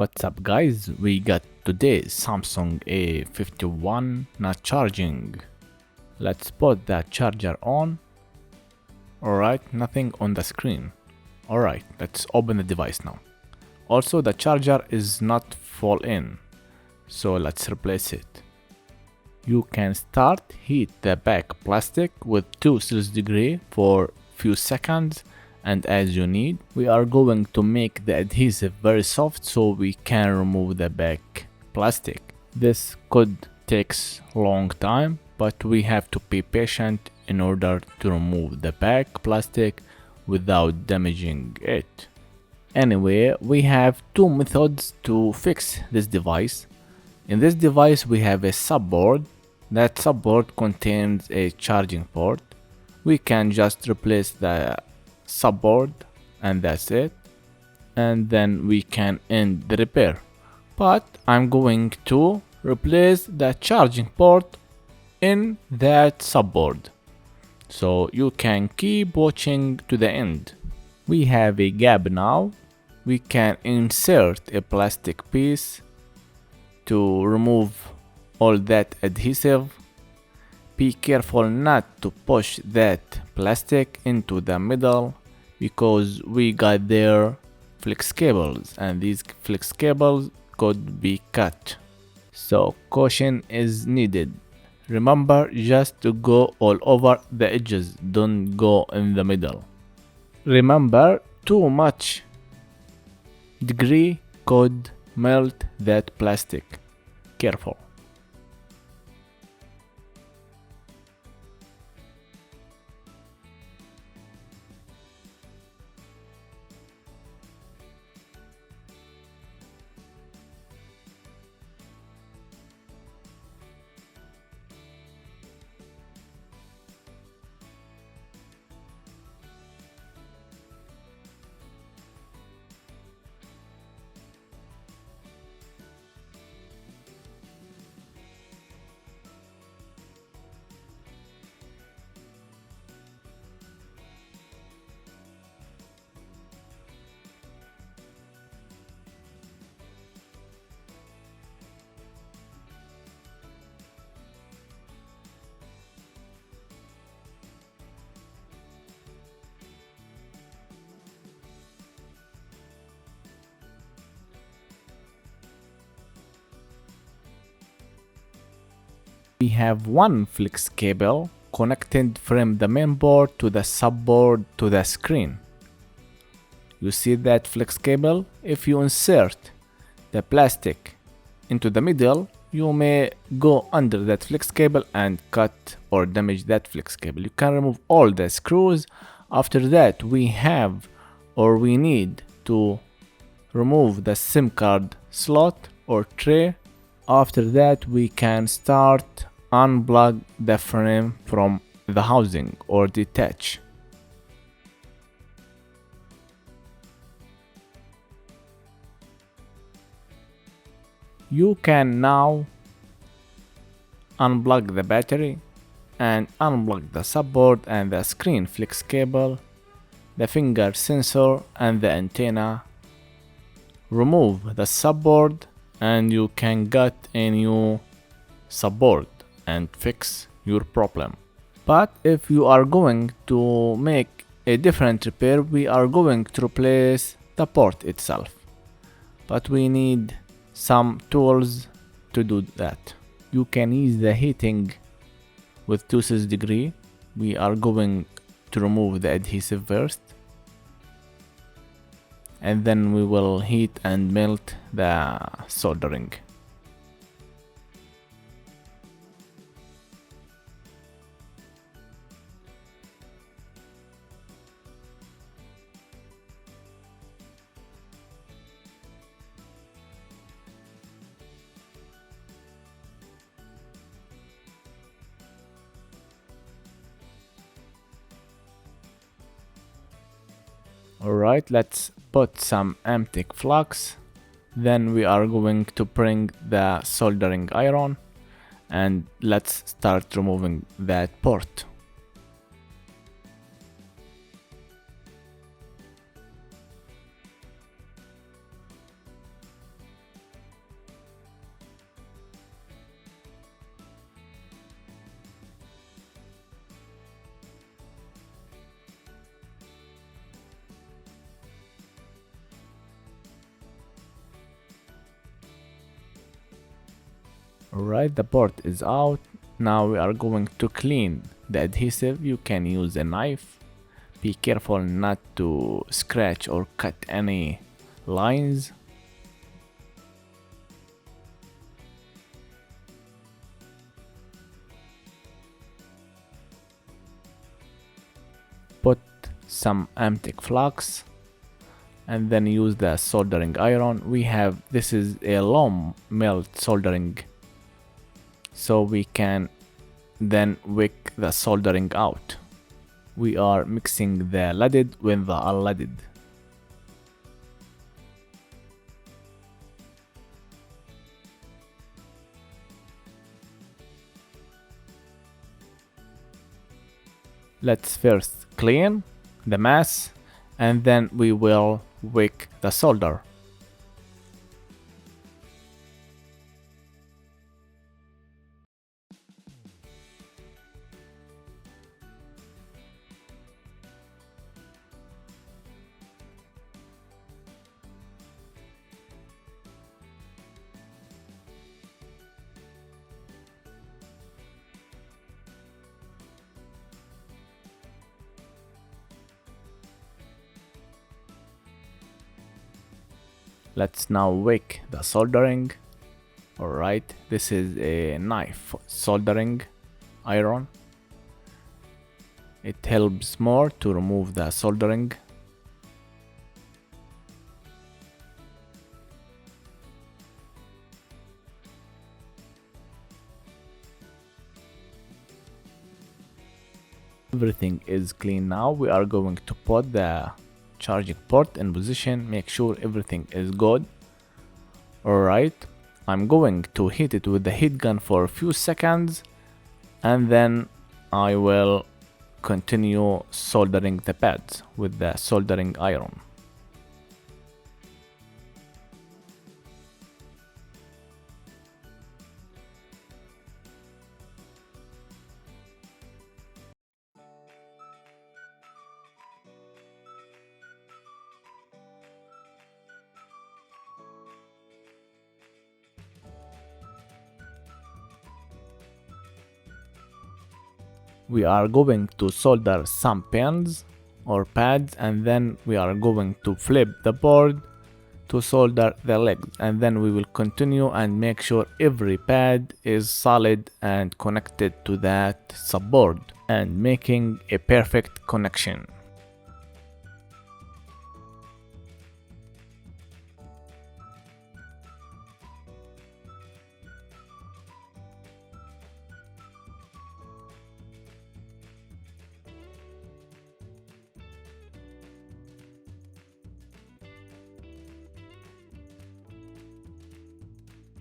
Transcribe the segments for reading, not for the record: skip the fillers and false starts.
What's up guys, we got today Samsung A51 Not Charging. Let's put that charger on. Alright, nothing on the screen. Alright, let's open the device now. Also the charger is not full in, so let's replace it. You can start heat the back plastic with 2°C for few seconds, and as you need, we are going to make the adhesive very soft so we can remove the back plastic. This could takes long time, but we have to be patient in order to remove the back plastic without damaging it. Anyway, we have two methods to fix this device. In this device we have a subboard. That subboard contains a charging port. We can just replace the subboard and that's it, and then we can end the repair. But I'm going to replace the charging port in that subboard, so you can keep watching to the end. We have a gap now. We can insert a plastic piece to remove all that adhesive. Be careful not to push that plastic into the middle because we got there flex cables and these flex cables could be cut, so caution is needed. Remember just to go all over the edges, don't go in the middle. Remember, too much degree could melt that plastic. Careful. We have one flex cable connected from the main board to the subboard to the screen. You see that flex cable? If you insert the plastic into the middle, you may go under that flex cable and cut or damage that flex cable. You can remove all the screws. After that, we need to remove the SIM card slot or tray. After that, we can start unplug the frame from the housing or detach. You can now unplug the battery and unplug the subboard and the screen flex cable, the finger sensor and the antenna. Remove the subboard and you can get a new subboard and fix your problem. But if you are going to make a different repair, we are going to replace the port itself, but we need some tools to do that. You can use the heating with 2°C. We are going to remove the adhesive first, and then we will heat and melt the soldering. Alright, let's put some empty flux. Then we are going to bring the soldering iron and let's start removing that port. Alright, the board is out. Now we are going to clean the adhesive. You can use a knife. Be careful not to scratch or cut any lines. Put some amtic flux and then use the soldering iron. This is a low melt soldering, so we can then wick the soldering out. We are mixing the leaded with the unleaded. Let's first clean the mass and then we will wick the solder. Let's now wick the soldering. Alright, this is a knife soldering iron. It helps more to remove the soldering. Everything is clean now. We are going to put the charging port in position. Make sure everything is good. Alright, I'm going to heat it with the heat gun for a few seconds and then I will continue soldering the pads with the soldering iron. We are going to solder some pins or pads and then we are going to flip the board to solder the legs, and then we will continue and make sure every pad is solid and connected to that subboard and making a perfect connection.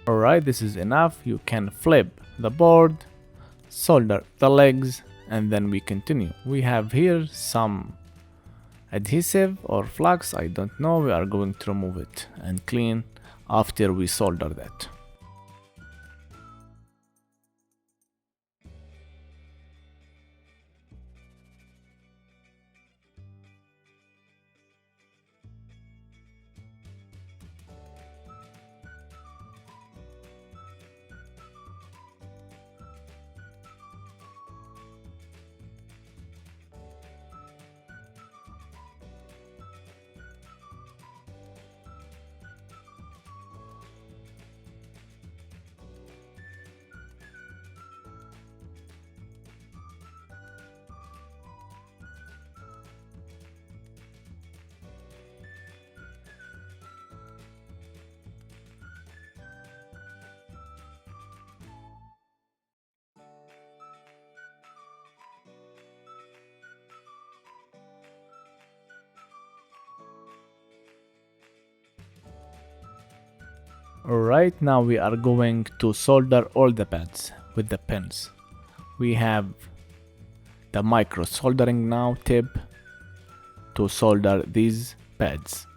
Alright, this is enough. You can flip the board, solder the legs, and then we continue. We have here some adhesive or flux, I don't know. We are going to remove it and clean after we solder that. Alright, now we are going to solder all the pads with the pins. We have the micro soldering now tip to solder these pads.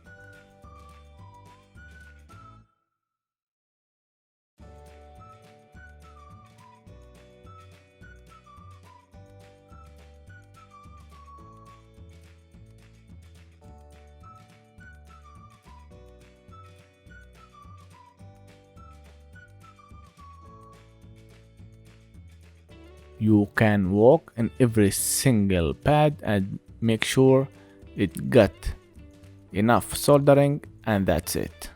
You can walk in every single pad and make sure it got enough soldering, and that's it.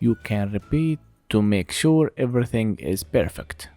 You can repeat to make sure everything is perfect.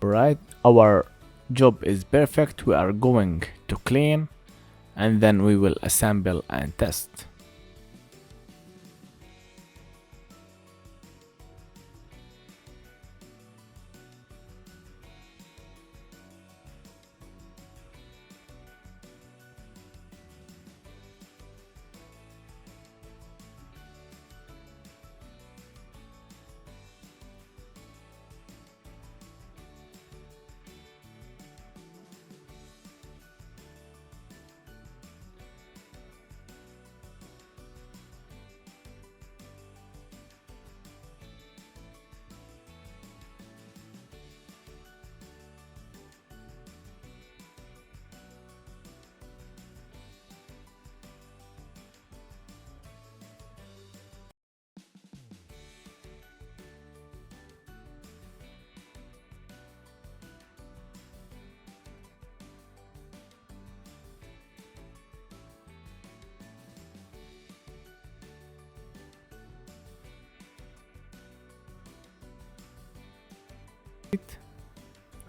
Right, our job is perfect. We are going to clean and then we will assemble and test.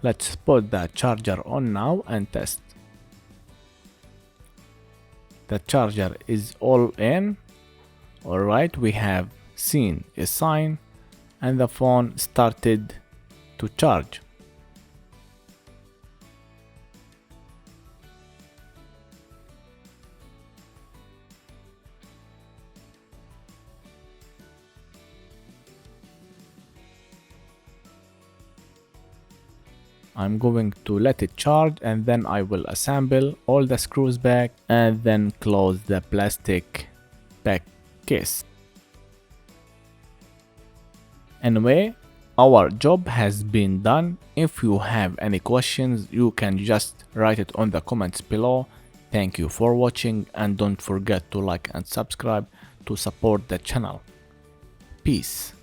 Let's put the charger on now and test. The charger is all in. Alright, we have seen a sign and the phone started to charge. I'm going to let it charge and then I will assemble all the screws back and then close the plastic back case. Anyway, our job has been done. If you have any questions, you can just write it on the comments below. Thank you for watching and don't forget to like and subscribe to support the channel. Peace.